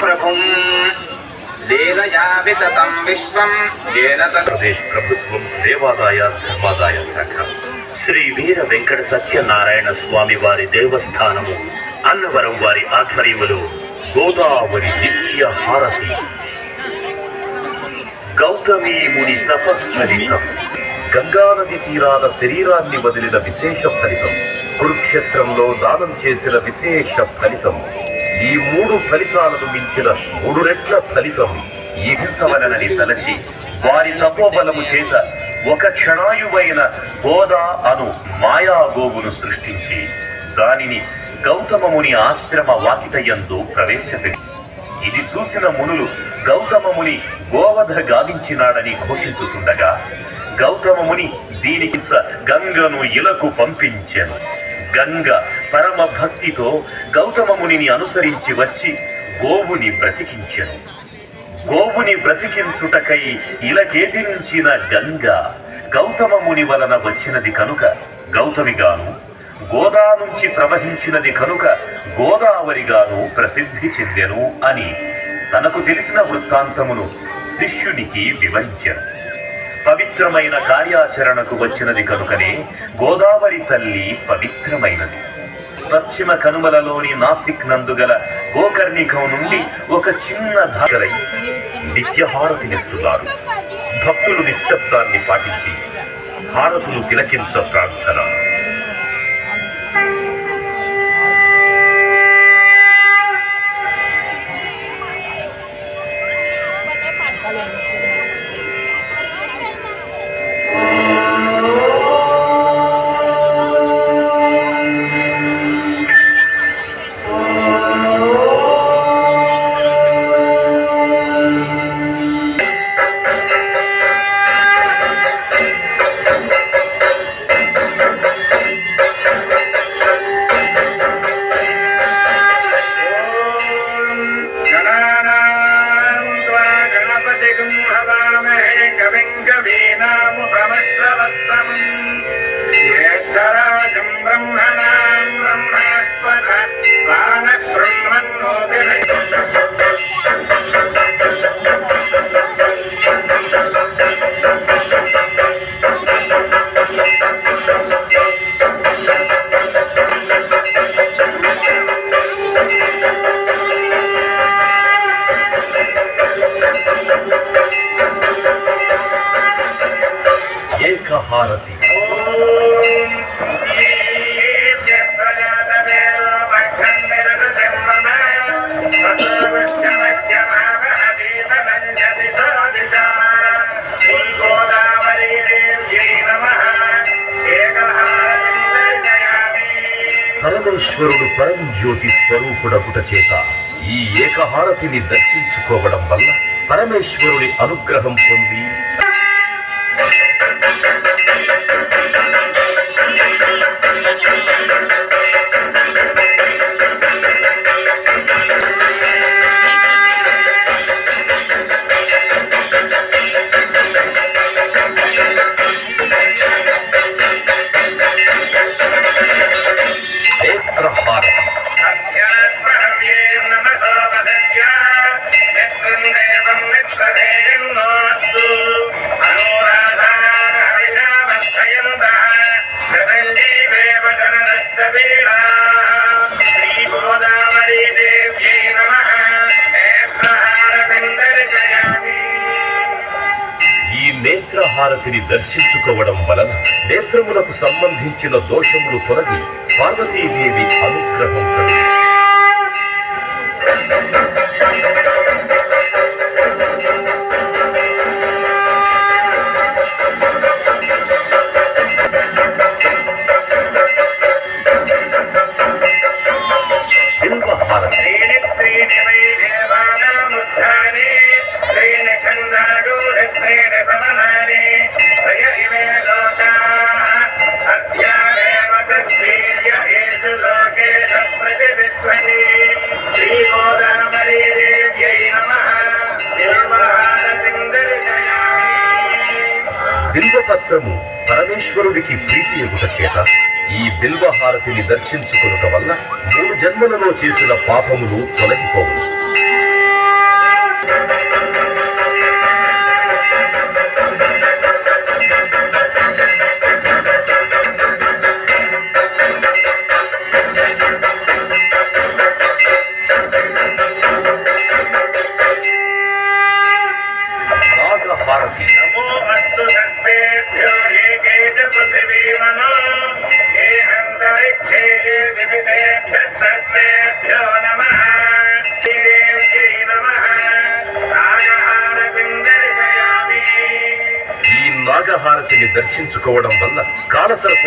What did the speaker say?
ప్రభుం లీలయా వితతం విశ్వం ఏన ఆంధ్రప్రదేశ్ ప్రభుత్వం దేవాదాయ ధర్మాదాయ శాఖ శ్రీ వీర వెంకట సత్యనారాయణ స్వామి వారి దేవస్థానము అన్నవరం వారి ఆధ్వర్యములో గోదావరి నిత్య హారతి గౌతమీ ముని తపస్ఫలితం గంగానది తీరాల శరీరాన్ని వదిలిన విశేష ఫలితం కురుక్షేత్రంలో దానం చేసిన విశేష ఫలితం ఈ 3 ఫలితాలను మించిన 3 రెట్ల ఫలితం ఈసవలనని తలచి వారి తపోబలము చేత ఒక క్షణాయువైన గోదా అను మాయాగోవును సృష్టించి దానిని గౌతమముని ఆశ్రమ వాకిటయందు ప్రవేశపెట్టి ఇది చూసిన మునులు గౌతమముని గోవధ గావించినాడని ఘోషించుతుండగా గౌతమముని దీనికి గంగను ఇలకు పంపించెను. గంగ పరమ భక్తితో గౌతమమునిని అనుసరించి వచ్చి గోవుని బ్రతికించెను. గోవుని బ్రతికించుటకై ఇలకేదించిన గంగ గౌతమముని వలన వచ్చినది కనుక గౌతమిగాను, గోదా నుంచి ప్రవహించినది కనుక గోదావరిగాను ప్రసిద్ధి చెందెను అని తనకు తెలిసిన వృత్తాంతమును శిష్యునికి వివరించారు. పవిత్రమైన కార్యాచరణకు వచ్చినది కనుకనే గోదావరి తల్లి పవిత్రమైనది. పశ్చిమ కనుమలలోని నాసిక్ నందుగల గోకర్ణికం నుండి ఒక చిన్న ధారై నిత్యహారతినిస్తున్నారు. భక్తులు నిశ్శబ్దాన్ని పాటించి హారతులు తిలకించ ప్రార్థన. హారతి పరమేశ్వరుడు పరంజ్యోతి స్వరూపుడగుట చేత ఈ ఏకహారతిని దర్శించుకోవడం వల్ల పరమేశ్వరుడి అనుగ్రహం పొంది నేత్రహారతిని దర్శించుకోవడం వలన నేత్రములకు సంబంధించిన దోషములు తొలగి పార్వతీదేవి అనుగ్రహం కలిగి బిల్వపత్రము పరమేశ్వరుడికి ప్రీతి ఎగుట చేత ఈ బిల్వహారతిని దర్శించుకునుట వల్ల 3 జన్మలలో చేసిన పాపములు తొలగిపోవు. గణపతిని దర్శించుకోవడం వల్ల కాలసర్ప